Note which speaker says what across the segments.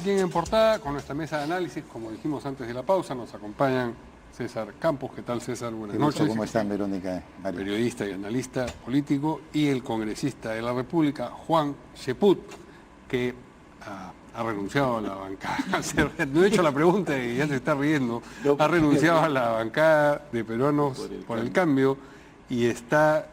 Speaker 1: Bien, en portada, con nuestra mesa de análisis, como dijimos antes de la pausa, nos acompañan César Campos. ¿Qué tal, César? Buenas noches.
Speaker 2: ¿Cómo están, Verónica? Mario.
Speaker 1: Periodista y analista político, y el congresista de la República, Juan Cheput, que ha renunciado a la bancada. No he hecho la pregunta y ya se está riendo. Ha renunciado a la bancada de Peruanos por el Cambio y está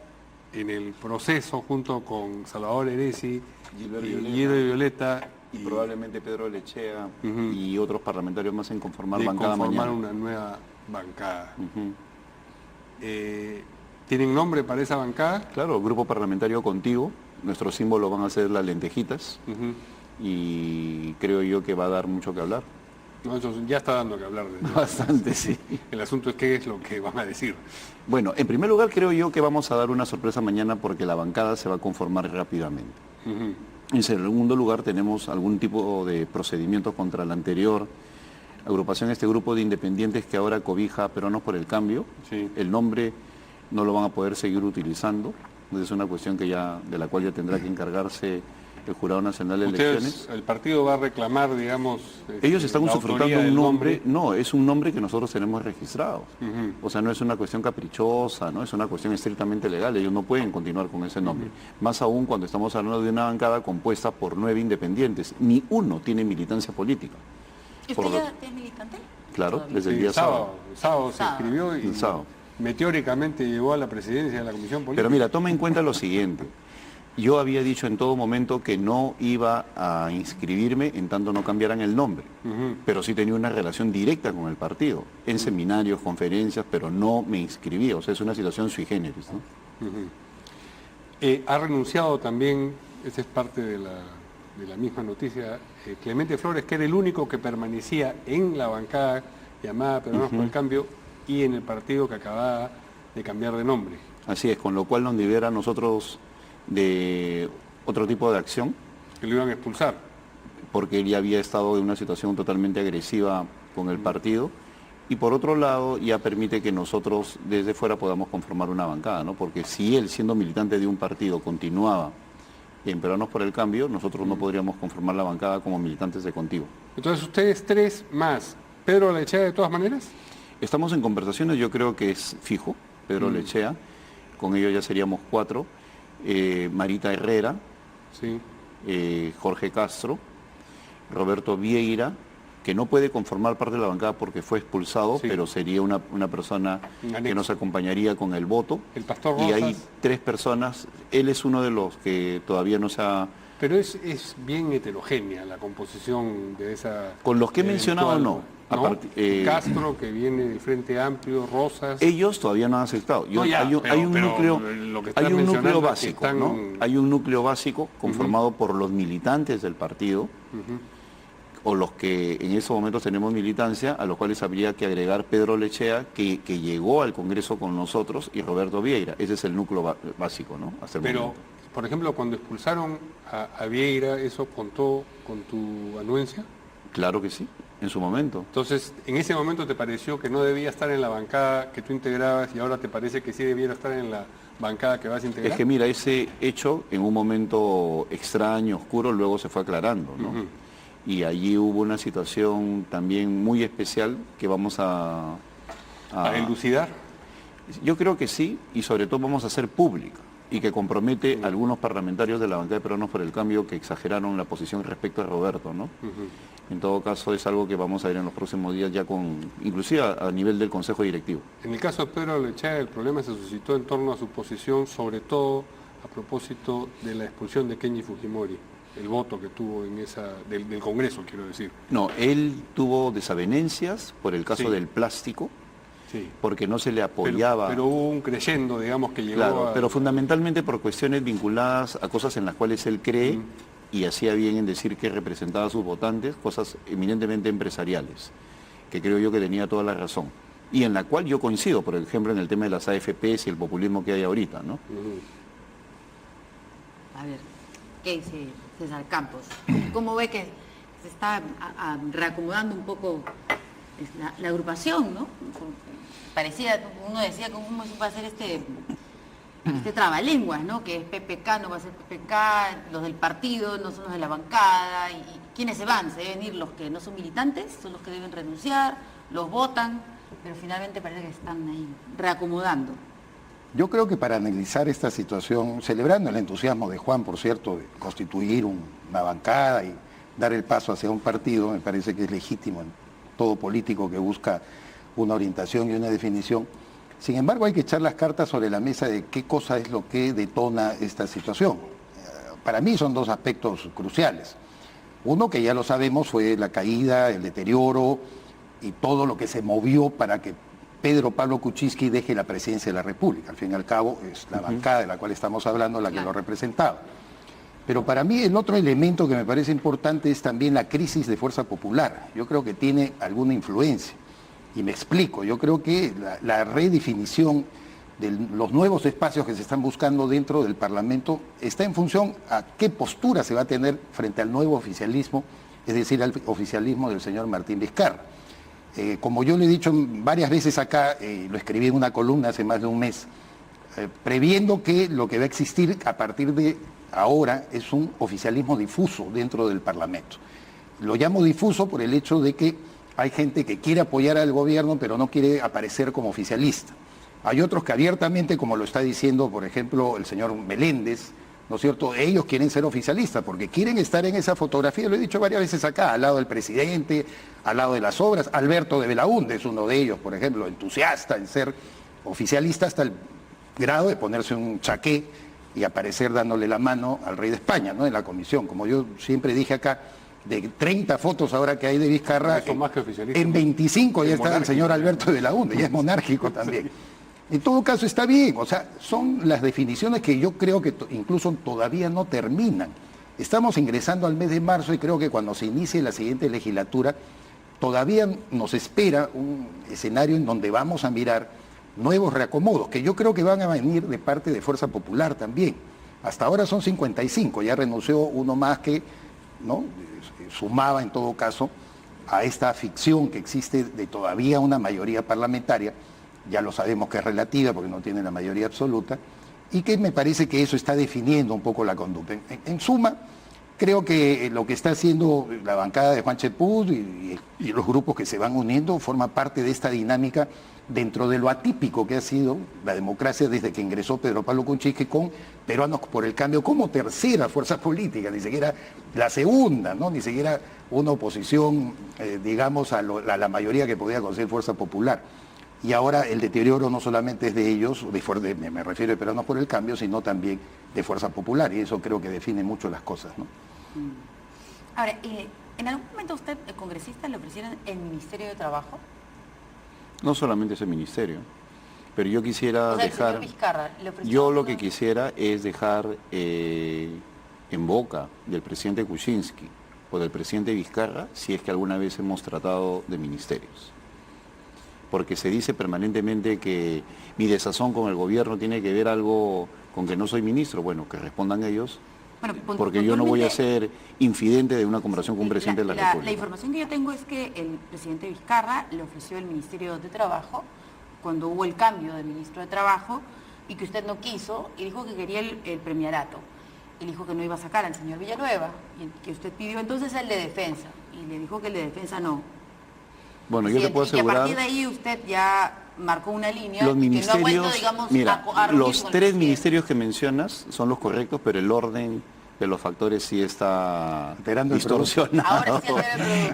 Speaker 1: en el proceso junto con Salvador Heresi y Guido Violeta.
Speaker 2: Y probablemente Pedro Lechea y otros parlamentarios más en conformar bancada mañana.
Speaker 1: Una nueva bancada. ¿Tienen nombre para esa bancada?
Speaker 2: Claro, Grupo Parlamentario Contigo. Nuestro símbolo van a ser las lentejitas. Y creo yo que va a dar mucho que hablar.
Speaker 1: No, eso ya está dando que hablar.
Speaker 2: Bastante, sí.
Speaker 1: El asunto es qué es lo que van a decir.
Speaker 2: Bueno, en primer lugar creo yo que vamos a dar una sorpresa mañana porque la bancada se va a conformar rápidamente. En segundo lugar, tenemos algún tipo de procedimiento contra la anterior agrupación, este grupo de independientes que ahora cobija a Peruanos por el Cambio.
Speaker 1: Sí.
Speaker 2: El nombre no lo van a poder seguir utilizando. Es una cuestión que de la cual ya tendrá que encargarse el Jurado Nacional de Elecciones.
Speaker 1: El partido va a reclamar, digamos...
Speaker 2: Ellos están usufructando un nombre, no, es un nombre que nosotros tenemos registrado. O sea, no es una cuestión caprichosa, no es una cuestión estrictamente legal, ellos no pueden continuar con ese nombre. Más aún cuando estamos hablando de una bancada compuesta por 9 independientes, ni uno tiene militancia política.
Speaker 3: ¿Usted ya es militante?
Speaker 2: Claro, desde el día sábado.
Speaker 1: El sábado se inscribió y meteóricamente llegó a la presidencia de la Comisión Política.
Speaker 2: Pero mira, toma en cuenta lo siguiente. Yo había dicho en todo momento que no iba a inscribirme en tanto no cambiaran el nombre, pero sí tenía una relación directa con el partido, en seminarios, conferencias, pero no me inscribía, o sea, es una situación sui generis, ¿no?
Speaker 1: Ha renunciado también, esa es parte de la misma noticia, Clemente Flores, que era el único que permanecía en la bancada llamada Peruanos por el Cambio y en el partido que acababa de cambiar de nombre.
Speaker 2: Así es, con lo cual nos libera a nosotros de otro tipo de acción.
Speaker 1: Que lo iban a expulsar.
Speaker 2: Porque él ya había estado en una situación totalmente agresiva con el partido. Y por otro lado, ya permite que nosotros desde fuera podamos conformar una bancada, ¿no? Porque si él, siendo militante de un partido, continuaba en Peruanos por el Cambio, nosotros no podríamos conformar la bancada como militantes de Contigo.
Speaker 1: Entonces, ustedes 3 más. ¿Pedro Lechea de todas maneras?
Speaker 2: Estamos en conversaciones, yo creo que es fijo, Pedro Lechea. Con ello ya seríamos 4. Marita Herrera,
Speaker 1: sí.
Speaker 2: Jorge Castro, Roberto Vieira, que no puede conformar parte de la bancada porque fue expulsado, sí, pero sería una persona que nos acompañaría con el voto.
Speaker 1: El pastor Rosas.
Speaker 2: Y hay 3 personas, él es uno de los que todavía no se ha...
Speaker 1: Pero es bien heterogénea la composición de esa...
Speaker 2: Con los que he mencionado, no.
Speaker 1: Castro, que viene del Frente Amplio, Rosas...
Speaker 2: Ellos todavía no han aceptado. Hay un núcleo básico, ¿no? Hay un núcleo básico conformado por los militantes del partido, o los que en esos momentos tenemos militancia, a los cuales habría que agregar Pedro Lechea, que llegó al Congreso con nosotros, y Roberto Vieira. Ese es el núcleo básico, ¿no? Hasta el momento.
Speaker 1: Por ejemplo, cuando expulsaron a Vieira, ¿eso contó con tu anuencia?
Speaker 2: Claro que sí, en su momento.
Speaker 1: Entonces, ¿en ese momento te pareció que no debía estar en la bancada que tú integrabas y ahora te parece que sí debiera estar en la bancada que vas a integrar?
Speaker 2: Es que mira, ese hecho en un momento extraño, oscuro, luego se fue aclarando, ¿no? Y allí hubo una situación también muy especial que vamos a
Speaker 1: elucidar.
Speaker 2: Yo creo que sí, y sobre todo vamos a hacer pública, y que compromete a algunos parlamentarios de la bancada de Peruanos por el Cambio que exageraron la posición respecto a Roberto, ¿no? En todo caso es algo que vamos a ver en los próximos días ya inclusive a nivel del Consejo Directivo.
Speaker 1: En el caso de Pedro Lechea, el problema se suscitó en torno a su posición, sobre todo a propósito de la expulsión de Kenji Fujimori, el voto que tuvo en del Congreso, quiero decir.
Speaker 2: No, él tuvo desavenencias por el caso del plástico, porque no se le apoyaba.
Speaker 1: Pero hubo un creyendo, digamos, que llegó
Speaker 2: claro, pero fundamentalmente por cuestiones vinculadas a cosas en las cuales él cree y hacía bien en decir que representaba a sus votantes, cosas eminentemente empresariales, que creo yo que tenía toda la razón. Y en la cual yo coincido, por ejemplo, en el tema de las AFPs y el populismo que hay ahorita, ¿no?
Speaker 3: A ver, ¿qué dice César Campos? ¿Cómo ve que se está reacomodando un poco la agrupación, ¿no? Parecía, uno decía, ¿cómo va a ser este trabalenguas, ¿no? Que es PPK, no va a ser PPK, los del partido no son los de la bancada, y ¿quiénes se van? ¿Se deben ir los que no son militantes? ¿Son los que deben renunciar? ¿Los votan? Pero finalmente parece que están ahí reacomodando.
Speaker 4: Yo creo que para analizar esta situación, celebrando el entusiasmo de Juan, por cierto, de constituir una bancada y dar el paso hacia un partido, me parece que es legítimo en todo político que busca una orientación y una definición. Sin embargo, hay que echar las cartas sobre la mesa de qué cosa es lo que detona esta situación. Para mí son dos aspectos cruciales. Uno, que ya lo sabemos, fue la caída, el deterioro y todo lo que se movió para que Pedro Pablo Kuczynski deje la presidencia de la República. Al fin y al cabo, es la bancada de la cual estamos hablando la que lo representaba. Pero para mí el otro elemento que me parece importante es también la crisis de fuerza popular. Yo creo que tiene alguna influencia. Y me explico, yo creo que la redefinición de los nuevos espacios que se están buscando dentro del Parlamento está en función a qué postura se va a tener frente al nuevo oficialismo, es decir, al oficialismo del señor Martín Vizcarra. Como yo le he dicho varias veces acá, lo escribí en una columna hace más de un mes, previendo que lo que va a existir a partir de ahora es un oficialismo difuso dentro del Parlamento. Lo llamo difuso por el hecho de que hay gente que quiere apoyar al gobierno pero no quiere aparecer como oficialista. Hay otros que abiertamente, como lo está diciendo, por ejemplo, el señor Meléndez, ¿no es cierto? Ellos quieren ser oficialistas porque quieren estar en esa fotografía, lo he dicho varias veces acá, al lado del presidente, al lado de las obras. Alberto de Belaúnde es uno de ellos, por ejemplo, entusiasta en ser oficialista hasta el grado de ponerse un chaqué y aparecer dándole la mano al rey de España, ¿no? En la comisión. Como yo siempre dije acá, de 30 fotos ahora que hay de Vizcarra, en 25 ya está el señor Alberto de Belaúnde, ya es monárquico también. En todo caso está bien, o sea, son las definiciones que yo creo que incluso todavía no terminan. Estamos ingresando al mes de marzo y creo que cuando se inicie la siguiente legislatura, todavía nos espera un escenario en donde vamos a mirar nuevos reacomodos, que yo creo que van a venir de parte de Fuerza Popular también. Hasta ahora son 55, ya renunció uno más que, ¿no?, sumaba en todo caso a esta ficción que existe de todavía una mayoría parlamentaria, ya lo sabemos que es relativa porque no tiene la mayoría absoluta, y que me parece que eso está definiendo un poco la conducta. En suma, creo que lo que está haciendo la bancada de Juan Cheput y los grupos que se van uniendo forma parte de esta dinámica dentro de lo atípico que ha sido la democracia desde que ingresó Pedro Pablo Kuczynski con Peruanos por el Cambio como tercera fuerza política, ni siquiera la segunda, ¿no? Ni siquiera una oposición, digamos, a la mayoría que podía conseguir Fuerza Popular. Y ahora el deterioro no solamente es de ellos, me refiero a Peruanos por el Cambio, sino también de Fuerza Popular, y eso creo que define mucho las cosas, ¿no?
Speaker 3: Ahora, ¿en algún momento usted, congresista, le ofrecieron el Ministerio de Trabajo?
Speaker 2: No solamente ese ministerio, pero yo quisiera dejar... Yo lo que quisiera es dejar en boca del presidente Kuczynski o del presidente Vizcarra si es que alguna vez hemos tratado de ministerios. Porque se dice permanentemente que mi desazón con el gobierno tiene que ver algo con que no soy ministro. Bueno, que respondan ellos. Bueno, porque yo no voy a ser infidente de una conversación con un presidente de la República.
Speaker 3: La información que yo tengo es que el presidente Vizcarra le ofreció el Ministerio de Trabajo cuando hubo el cambio de ministro de Trabajo y que usted no quiso y dijo que quería el premierato. Y dijo que no iba a sacar al señor Villanueva y que usted pidió entonces el de Defensa y le dijo que el de Defensa no.
Speaker 2: Bueno, yo te puedo asegurar...
Speaker 3: Y a partir de ahí usted ya marcó una línea
Speaker 2: los ministerios,
Speaker 3: que no ha vuelto, digamos,
Speaker 2: mira, los tres ministerios que mencionas son los correctos, pero el orden de los factores sí está distorsionado.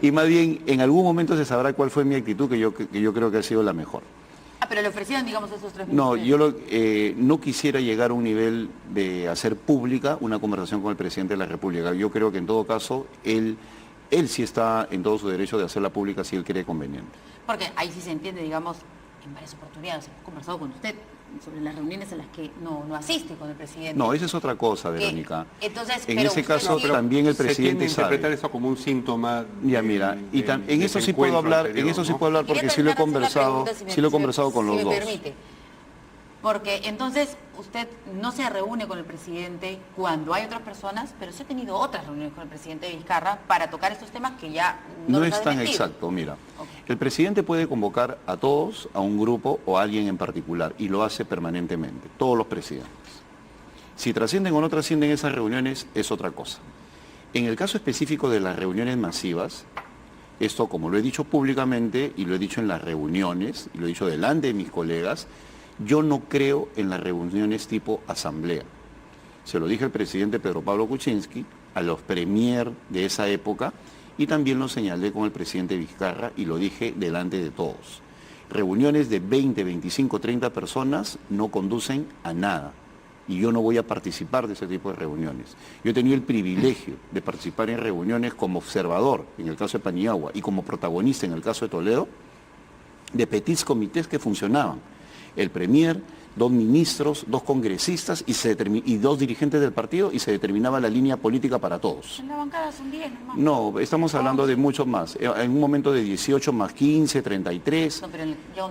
Speaker 2: Y más bien, en algún momento se sabrá cuál fue mi actitud, que yo creo que ha sido la mejor.
Speaker 3: Ah, pero le ofrecieron, digamos, esos tres
Speaker 2: ministerios. No,
Speaker 3: yo
Speaker 2: no quisiera llegar a un nivel de hacer pública una conversación con el presidente de la República. Yo creo que en todo caso, él sí está en todo su derecho de hacerla pública si él cree conveniente.
Speaker 3: Porque ahí sí se entiende, digamos, en varias oportunidades hemos conversado con usted sobre las reuniones en las que no asiste con el presidente.
Speaker 2: No, esa es otra cosa, Verónica.
Speaker 3: Entonces,
Speaker 2: en ese caso también el presidente
Speaker 1: sabe. Interpretar eso como un síntoma.
Speaker 2: Ya mira, en eso sí puedo hablar, porque sí lo he conversado, con los dos.
Speaker 3: Permite. Porque entonces usted no se reúne con el presidente cuando hay otras personas, pero sí ha tenido otras reuniones con el presidente Vizcarra para tocar estos temas que ya
Speaker 2: no es tan exacto, mira. Okay. El presidente puede convocar a todos, a un grupo o a alguien en particular, y lo hace permanentemente, todos los presidentes. Si trascienden o no trascienden esas reuniones es otra cosa. En el caso específico de las reuniones masivas, esto, como lo he dicho públicamente y lo he dicho en las reuniones, y lo he dicho delante de mis colegas, yo no creo en las reuniones tipo asamblea. Se lo dije al presidente Pedro Pablo Kuczynski, a los premier de esa época, y también lo señalé con el presidente Vizcarra y lo dije delante de todos. Reuniones de 20, 25, 30 personas no conducen a nada. Y yo no voy a participar de ese tipo de reuniones. Yo he tenido el privilegio de participar en reuniones como observador, en el caso de Paniagua, y como protagonista en el caso de Toledo, de petits comités que funcionaban. El premier, 2 ministros, 2 congresistas y 2 dirigentes del partido, y se determinaba la línea política para todos.
Speaker 3: En la bancada son 10 nomás.
Speaker 2: No, estamos hablando de mucho más. En un momento de 18 más 15, 33. No, pero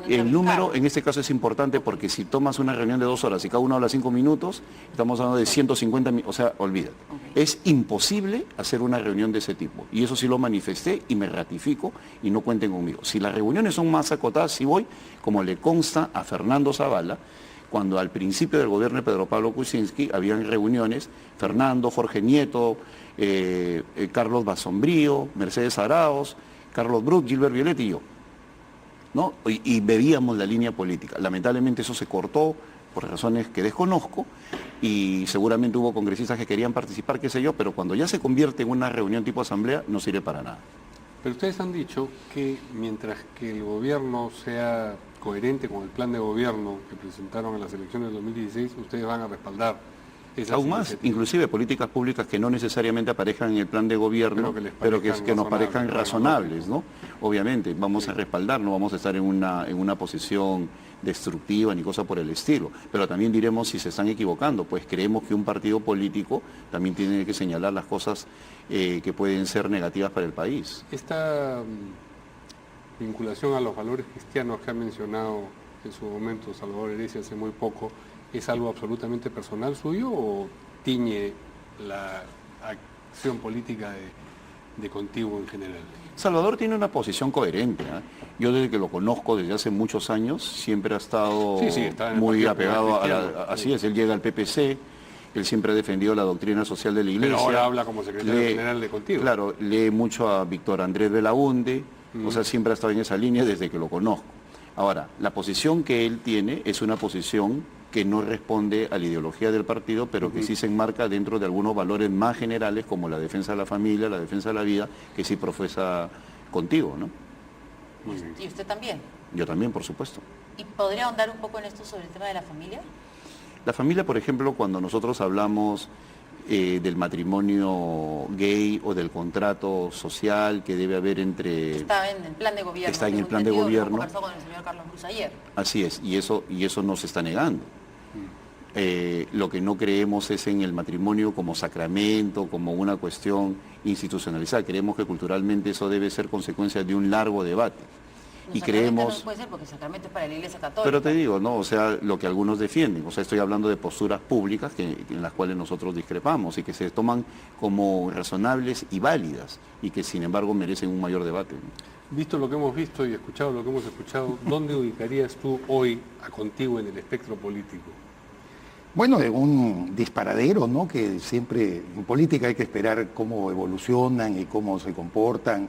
Speaker 2: el número en este caso es importante porque si tomas una reunión de 2 horas y cada uno habla 5 minutos, estamos hablando de 150 minutos, o sea, olvídate. Okay. Es imposible hacer una reunión de ese tipo. Y eso sí lo manifesté y me ratifico y no cuenten conmigo. Si las reuniones son más acotadas, sí voy, como le consta a Fernando Zavala, cuando al principio del gobierno de Pedro Pablo Kuczynski habían reuniones, Fernando, Jorge Nieto, Carlos Basombrío, Mercedes Araos, Carlos Bruch, Gilbert Violetti y yo, ¿no? Y bebíamos la línea política. Lamentablemente eso se cortó por razones que desconozco y seguramente hubo congresistas que querían participar, qué sé yo, pero cuando ya se convierte en una reunión tipo asamblea no sirve para nada.
Speaker 1: Pero ustedes han dicho que mientras que el gobierno sea coherente con el plan de gobierno que presentaron en las elecciones del 2016, ustedes van a respaldar esas
Speaker 2: aún más, inclusive políticas públicas que no necesariamente aparezcan en el plan de gobierno, pero que nos parezcan razonables, ¿no? Obviamente, vamos a respaldar, no vamos a estar en una posición destructiva ni cosa por el estilo, pero también diremos si se están equivocando, pues creemos que un partido político también tiene que señalar las cosas que pueden ser negativas para el país.
Speaker 1: Esta vinculación a los valores cristianos que ha mencionado en su momento Salvador Heresia hace muy poco, ¿es algo absolutamente personal suyo o tiñe la acción política de Contigo en general?
Speaker 2: Salvador tiene una posición coherente, ¿eh? Yo desde que lo conozco desde hace muchos años siempre ha estado muy apegado a así es, él llega al PPC, él siempre ha defendido la doctrina social de la Iglesia.
Speaker 1: Pero ahora habla como secretario general de Contigo.
Speaker 2: Claro, lee mucho a Víctor Andrés Belaunde, o sea, siempre ha estado en esa línea desde que lo conozco. Ahora, la posición que él tiene es una posición que no responde a la ideología del partido, pero que sí se enmarca dentro de algunos valores más generales, como la defensa de la familia, la defensa de la vida, que sí profesa Contigo, ¿no?
Speaker 3: ¿Y usted también?
Speaker 2: Yo también, por supuesto.
Speaker 3: ¿Y podría ahondar un poco en esto sobre el tema de la familia?
Speaker 2: La familia, por ejemplo, cuando nosotros hablamos del matrimonio gay o del contrato social que debe haber entre...
Speaker 3: Está en el plan de gobierno.
Speaker 2: Está en el plan de gobierno.
Speaker 3: Conversó con el señor Carlos Cruz ayer.
Speaker 2: Así es, y eso no se está negando. Lo que no creemos es en el matrimonio como sacramento, como una cuestión institucionalizada. Creemos que culturalmente eso debe ser consecuencia de un largo debate. Y creemos...
Speaker 3: No puede ser porque el sacramento es para la Iglesia Católica.
Speaker 2: Pero te digo, ¿no? O sea, lo que algunos defienden. O sea, estoy hablando de posturas públicas en las cuales nosotros discrepamos y que se toman como razonables y válidas y que sin embargo merecen un mayor debate, ¿no?
Speaker 1: Visto lo que hemos visto y escuchado lo que hemos escuchado, ¿dónde ubicarías tú hoy a Contigo en el espectro político?
Speaker 4: Bueno, de un disparadero, ¿no? Que siempre en política hay que esperar cómo evolucionan y cómo se comportan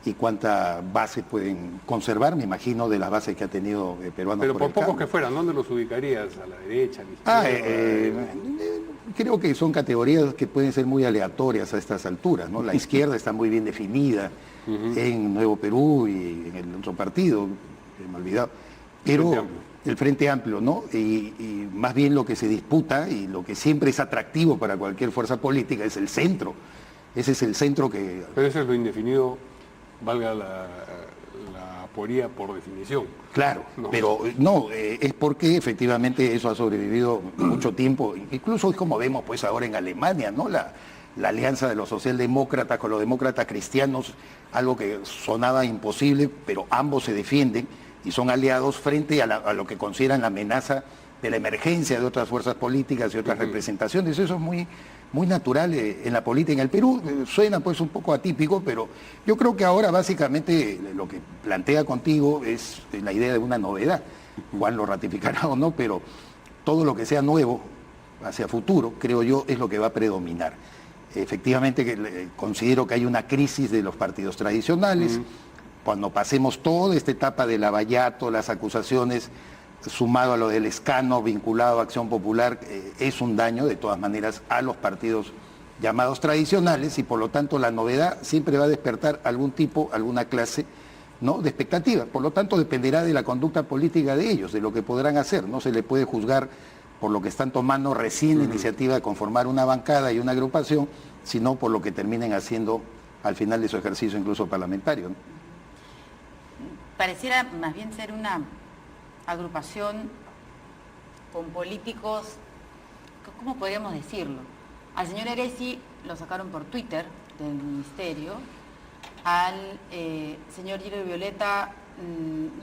Speaker 4: y cuánta base pueden conservar, me imagino, de las bases que ha tenido peruanos.
Speaker 1: Pero por pocos que fueran, ¿dónde los ubicarías? ¿A la derecha, a la izquierda?
Speaker 4: Creo que son categorías que pueden ser muy aleatorias a estas alturas, ¿no? La izquierda está muy bien definida en Nuevo Perú y en el otro partido, me he olvidado. Pero el Frente Amplio, ¿no? Y más bien lo que se disputa y lo que siempre es atractivo para cualquier fuerza política es el centro. Ese es el centro que...
Speaker 1: Pero ese es lo indefinido, valga la aporía por definición.
Speaker 4: Claro, no. Pero no, es porque efectivamente eso ha sobrevivido mucho tiempo. Incluso es como vemos pues ahora en Alemania, ¿no? La alianza de los socialdemócratas con los demócratas cristianos, algo que sonaba imposible, pero ambos se defienden y son aliados frente a lo que consideran la amenaza de la emergencia de otras fuerzas políticas y otras representaciones. Eso es muy natural en la política. En el Perú suena pues un poco atípico, pero yo creo que ahora básicamente lo que plantea Contigo es la idea de una novedad. Juan lo ratificará o no, pero todo lo que sea nuevo hacia futuro, creo yo, es lo que va a predominar. efectivamente considero que hay una crisis de los partidos tradicionales. Cuando pasemos toda esta etapa del lavallato, las acusaciones, sumado a lo del escano vinculado a Acción Popular, es un daño de todas maneras a los partidos llamados tradicionales, y por lo tanto la novedad siempre va a despertar algún tipo, alguna clase, ¿no?, de expectativa. Por lo tanto dependerá de la conducta política de ellos, de lo que podrán hacer. No se le puede juzgar por lo que están tomando recién la iniciativa de conformar una bancada y una agrupación, sino por lo que terminen haciendo al final de su ejercicio incluso parlamentario, ¿no?
Speaker 3: Pareciera más bien ser una agrupación con políticos, ¿cómo podríamos decirlo? Al señor Eresi lo sacaron por Twitter del ministerio, al señor Giro Violeta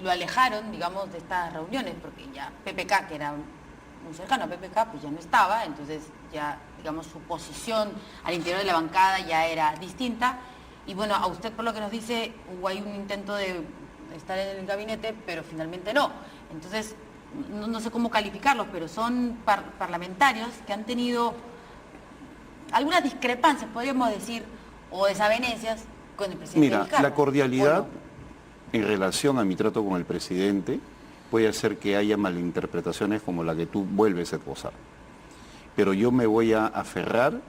Speaker 3: lo alejaron, digamos, de estas reuniones, porque ya PPK, que era muy cercano a PPK, pues ya no estaba, entonces ya, digamos, su posición al interior de la bancada ya era distinta. Y bueno, a usted, por lo que nos dice, hubo ahí un intento de estar en el gabinete, pero finalmente no. Entonces, no sé cómo calificarlos, pero son parlamentarios que han tenido algunas discrepancias, podríamos decir, o desavenencias con el presidente.
Speaker 2: Mira,
Speaker 3: Vizcarra,
Speaker 2: la cordialidad en relación a mi trato con el presidente puede hacer que haya malinterpretaciones como la que tú vuelves a esbozar. Pero yo me voy a aferrar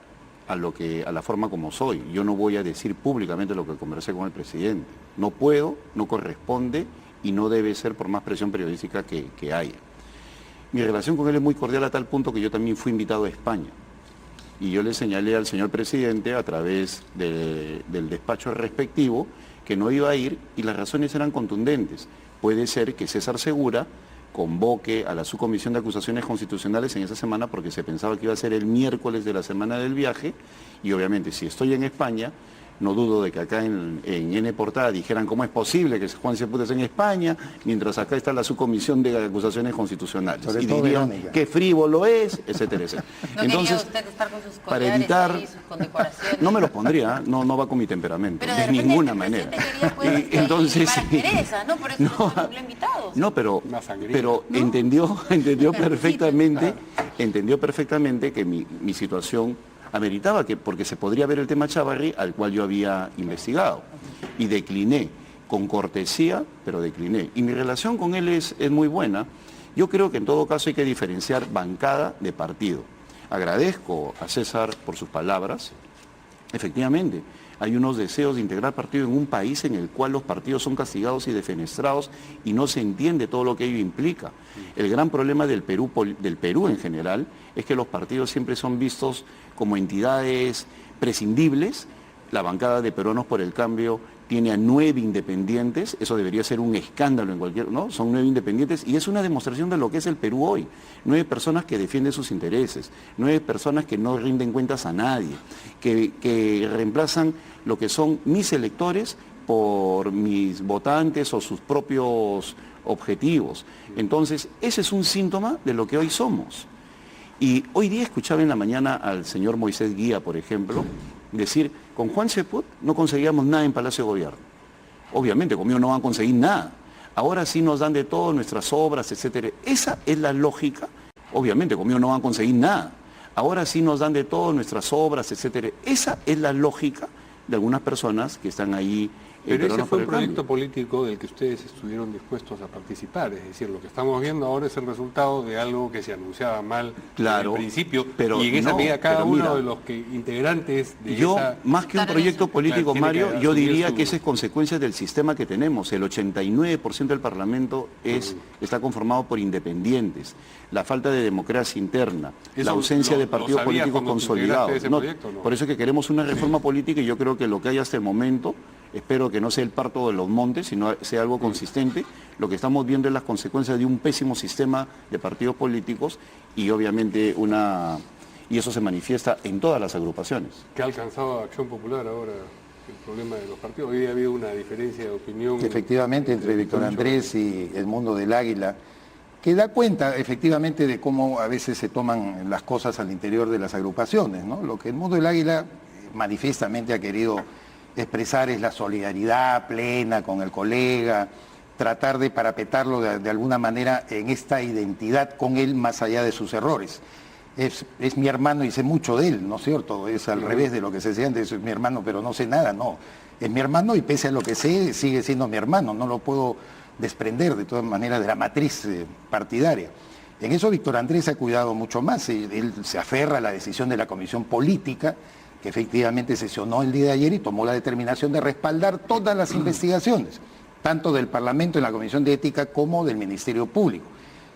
Speaker 2: a la forma como soy. Yo no voy a decir públicamente lo que conversé con el presidente. No puedo, no corresponde y no debe ser por más presión periodística que haya. Mi relación con él es muy cordial a tal punto que yo también fui invitado a España. Y yo le señalé al señor presidente a través del despacho respectivo que no iba a ir, y las razones eran contundentes. Puede ser que César Segura convoque a la subcomisión de acusaciones constitucionales en esa semana, porque se pensaba que iba a ser el miércoles de la semana del viaje, y obviamente si estoy en España, no dudo de que acá en N Portada dijeran cómo es posible que Juan Cheput esté en España, mientras acá está la subcomisión de acusaciones constitucionales.
Speaker 4: Sobre
Speaker 2: y
Speaker 4: todo
Speaker 2: dirían
Speaker 4: Verónica,
Speaker 2: qué frívolo es, etcétera, etcétera.
Speaker 3: ¿No
Speaker 2: Entonces,
Speaker 3: quería usted estar con sus
Speaker 2: para
Speaker 3: collares
Speaker 2: evitar,
Speaker 3: ahí, sus condecoraciones?
Speaker 2: no me los pondría, no va con mi temperamento,
Speaker 3: Pero
Speaker 2: de
Speaker 3: repente
Speaker 2: ninguna
Speaker 3: el
Speaker 2: manera.
Speaker 3: presidente quería, pues,
Speaker 2: Entonces,
Speaker 3: para Teresa, ¿no? Por eso
Speaker 2: no,
Speaker 3: no lo invitados.
Speaker 2: no, pero
Speaker 3: ¿no?
Speaker 2: entendió perfectamente que mi situación ameritaba, porque se podría ver el tema Chávarri, al cual yo había investigado, y decliné, con cortesía, pero decliné. Y mi relación con él es muy buena. Yo creo que en todo caso hay que diferenciar bancada de partido. Agradezco a César por sus palabras. Efectivamente, hay unos deseos de integrar partido en un país en el cual los partidos son castigados y defenestrados y no se entiende todo lo que ello implica. El gran problema del Perú en general es que los partidos siempre son vistos como entidades prescindibles. La bancada de Peruanos por el Cambio tiene a 9 independientes, eso debería ser un escándalo en cualquier, ¿no? Son 9 independientes y es una demostración de lo que es el Perú hoy. 9 personas que defienden sus intereses, 9 personas que no rinden cuentas a nadie, que reemplazan lo que son mis electores por mis votantes o sus propios objetivos. Entonces, ese es un síntoma de lo que hoy somos. Y hoy día escuchaba en la mañana al señor Moisés Guía, por ejemplo, decir, con Juan Cheput no conseguíamos nada en Palacio de Gobierno. Obviamente, conmigo no van a conseguir nada. Ahora sí nos dan de todo, nuestras obras, etcétera. Esa es la lógica. Obviamente, conmigo no van a conseguir nada. Ahora sí nos dan de todo, nuestras obras, etcétera. Esa es la lógica de algunas personas que están ahí.
Speaker 1: Pero ese fue un proyecto político del que ustedes estuvieron dispuestos a participar, es decir, lo que estamos viendo ahora es el resultado de algo que se anunciaba mal
Speaker 2: claro,
Speaker 1: al principio,
Speaker 2: pero
Speaker 1: y en esa medida cada
Speaker 2: mira,
Speaker 1: uno de los integrantes de
Speaker 2: más que un proyecto político, Mario, yo diría que esa es
Speaker 1: su...
Speaker 2: consecuencia del sistema que tenemos. El 89% del Parlamento está conformado por independientes. La falta de democracia interna, la ausencia de partido político consolidado. Por eso es que queremos una reforma política, y yo creo que lo que hay hasta el momento, espero que no sea el parto de los montes, sino sea algo consistente. Lo que estamos viendo es las consecuencias de un pésimo sistema de partidos políticos y obviamente y eso se manifiesta en todas las agrupaciones.
Speaker 1: ¿Qué ha alcanzado Acción Popular ahora el problema de los partidos? Hoy ha habido una diferencia de opinión.
Speaker 4: Efectivamente, entre Víctor Andrés y el Mundo del Águila, que da cuenta efectivamente de cómo a veces se toman las cosas al interior de las agrupaciones, ¿no? Lo que el Mundo del Águila manifiestamente ha querido expresar es la solidaridad plena con el colega, tratar de parapetarlo de alguna manera en esta identidad con él más allá de sus errores. es mi hermano y sé mucho de él, ¿no es cierto? Es al revés de lo que se decía antes, es mi hermano pero no sé nada, no. Es mi hermano y pese a lo que sé, sigue siendo mi hermano, no lo puedo desprender de todas maneras de la matriz partidaria. En eso Víctor Andrés ha cuidado mucho más, él se aferra a la decisión de la Comisión Política, que efectivamente sesionó el día de ayer y tomó la determinación de respaldar todas las investigaciones, tanto del Parlamento en la Comisión de Ética como del Ministerio Público,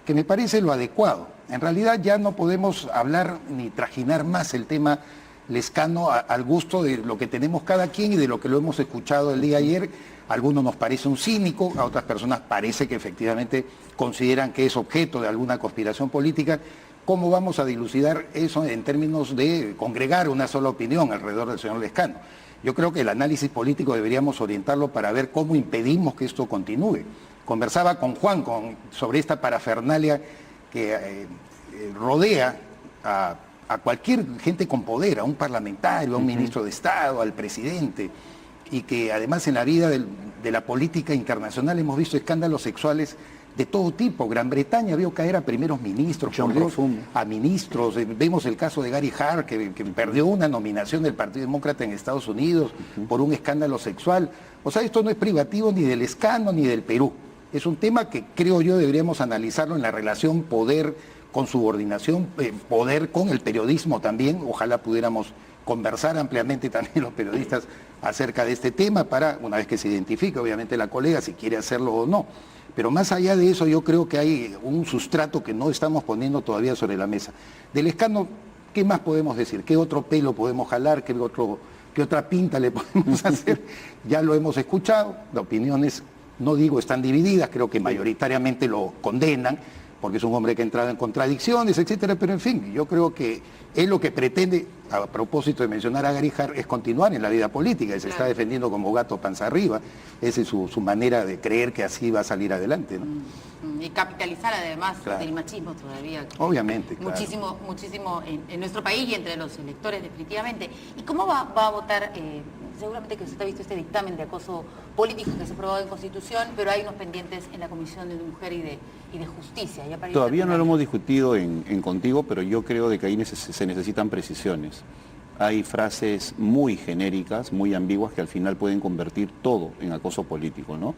Speaker 4: que me parece lo adecuado. En realidad ya no podemos hablar ni trajinar más el tema Lezcano al gusto de lo que tenemos cada quien y de lo que lo hemos escuchado el día de ayer. A algunos nos parece un cínico, a otras personas parece que efectivamente consideran que es objeto de alguna conspiración política. ¿Cómo vamos a dilucidar eso en términos de congregar una sola opinión alrededor del señor Lezcano? Yo creo que el análisis político deberíamos orientarlo para ver cómo impedimos que esto continúe. Conversaba con Juan sobre esta parafernalia que rodea a cualquier gente con poder, a un parlamentario, a un ministro de Estado, al presidente, y que además en la vida de la política internacional hemos visto escándalos sexuales de todo tipo. Gran Bretaña vio caer a primeros ministros, a ministros. Vemos el caso de Gary Hart, que perdió una nominación del Partido Demócrata en Estados Unidos por un escándalo sexual. O sea, esto no es privativo ni del Lezcano ni del Perú. Es un tema que creo yo deberíamos analizarlo en la relación poder con subordinación, poder con el periodismo también. Ojalá pudiéramos conversar ampliamente también los periodistas acerca de este tema para, una vez que se identifique obviamente la colega, si quiere hacerlo o no. Pero más allá de eso, yo creo que hay un sustrato que no estamos poniendo todavía sobre la mesa. Del Lezcano, ¿qué más podemos decir? ¿Qué otro pelo podemos jalar? ¿Qué otra pinta le podemos hacer? Ya lo hemos escuchado, las opiniones, no digo están divididas, creo que mayoritariamente lo condenan, porque es un hombre que ha entrado en contradicciones, etcétera, pero en fin, yo creo que él lo que pretende, a propósito de mencionar a Gary Hart, es continuar en la vida política, y se está defendiendo como gato panza arriba. Esa es su manera de creer que así va a salir adelante, ¿no?
Speaker 3: Y capitalizar además del machismo todavía.
Speaker 4: Obviamente,
Speaker 3: muchísimo, claro. Muchísimo en nuestro país y entre los electores definitivamente. ¿Y cómo va a votar? Seguramente que usted ha visto este dictamen de acoso político que se ha aprobado en Constitución, pero hay unos pendientes en la Comisión de Mujer y de Justicia.
Speaker 2: Todavía no lo hemos discutido en Contigo, pero yo creo de que ahí se necesitan precisiones. Hay frases muy genéricas, muy ambiguas, que al final pueden convertir todo en acoso político, ¿no?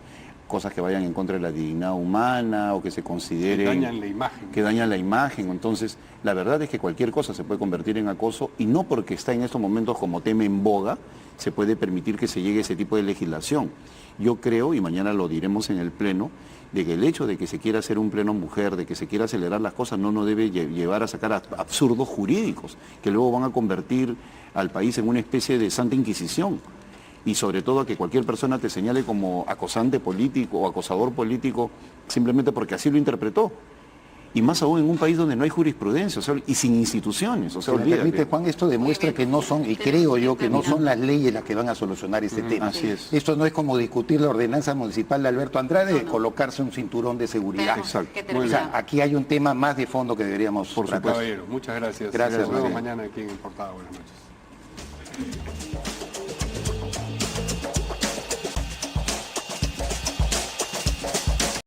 Speaker 2: Cosas que vayan en contra de la dignidad humana o que se consideren...
Speaker 1: Que dañan la imagen.
Speaker 2: Que dañan la imagen. Entonces, la verdad es que cualquier cosa se puede convertir en acoso y no porque está en estos momentos como tema en boga, se puede permitir que se llegue a ese tipo de legislación. Yo creo, y mañana lo diremos en el Pleno, de que el hecho de que se quiera hacer un pleno mujer, de que se quiera acelerar las cosas, no nos debe llevar a sacar absurdos jurídicos, que luego van a convertir al país en una especie de santa inquisición. Y sobre todo a que cualquier persona te señale como acosante político o acosador político simplemente porque así lo interpretó. Y más aún en un país donde no hay jurisprudencia, o sea, y sin instituciones. O sea,
Speaker 4: si me permite, Juan, esto demuestra que no son, y creo yo que no son las leyes las que van a solucionar este tema.
Speaker 2: Así es.
Speaker 4: Esto no es como discutir la ordenanza municipal de Alberto Andrade de colocarse un cinturón de seguridad.
Speaker 2: Exacto.
Speaker 4: O sea, aquí hay un tema más de fondo que deberíamos
Speaker 1: tratar. Caballero, muchas gracias.
Speaker 4: Gracias.
Speaker 1: Nos vemos mañana aquí en Portada. Buenas noches.